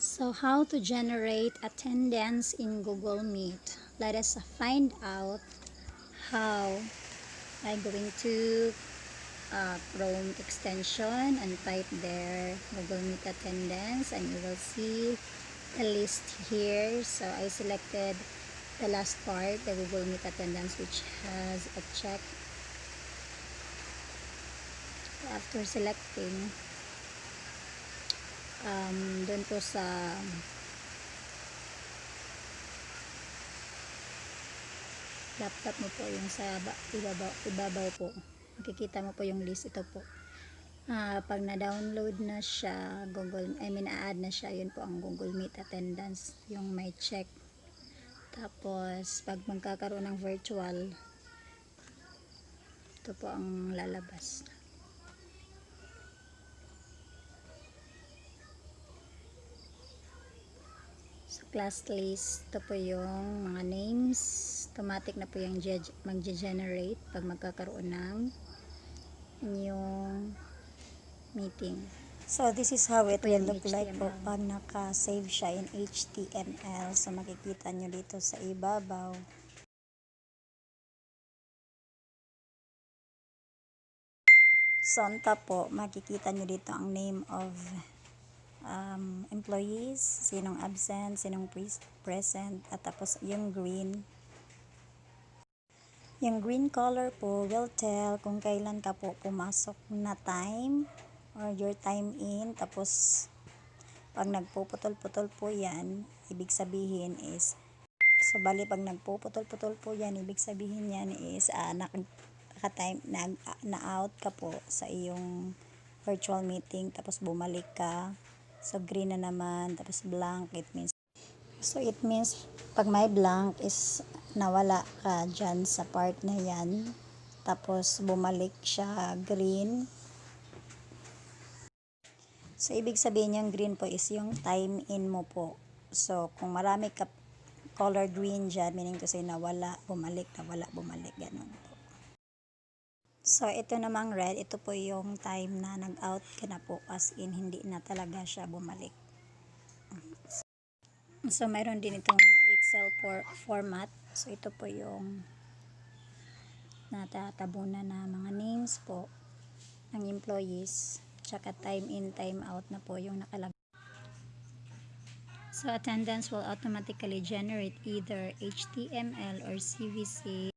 So how to generate attendance in Google Meet? Let us find out how. I'm going to Chrome extension and type there Google Meet attendance, and you will see the list here. So I selected the last part, the Google Meet attendance, which has a check. After selecting, doon po sa laptop mo po, yung sa ibabaw po, makikita mo po yung list. Ito po, pag na-download na siya, add na siya, yun po ang Google Meet attendance, yung may check. Tapos pag magkakaroon ng virtual, ito po ang lalabas. So class list, ito po yung mga names, automatic na po yung mag-generate pag magkakaroon ng inyong meeting. So this is how it will look like po pag naka-save siya in HTML. So makikita nyo dito sa ibabaw. So on top po, makikita nyo dito ang name of employees, sinong absent, sinong present, at tapos yung green. Yung green color po will tell kung kailan ka po pumasok na time or your time in. Tapos pag nagpuputol-putol po yan, ibig sabihin is, so bali pag nagpuputol-putol po yan, ibig sabihin yan is na-out ka po sa iyong virtual meeting, tapos bumalik ka. So green na naman, tapos blank, it means pag may blank is nawala ka dyan sa part na yan, tapos bumalik siya green. So ibig sabihin yung green po is yung time in mo po. So kung marami ka color green dyan, meaning to say nawala, bumalik, nawala, bumalik, ganun po. So ito namang red, ito po yung time na nag-out ka na po, as in hindi na talaga siya bumalik. So mayroon din itong Excel format. So ito po yung natatabunan na mga names po ng employees, tsaka time in, time out na po yung nakalagay. So attendance will automatically generate either HTML or CVC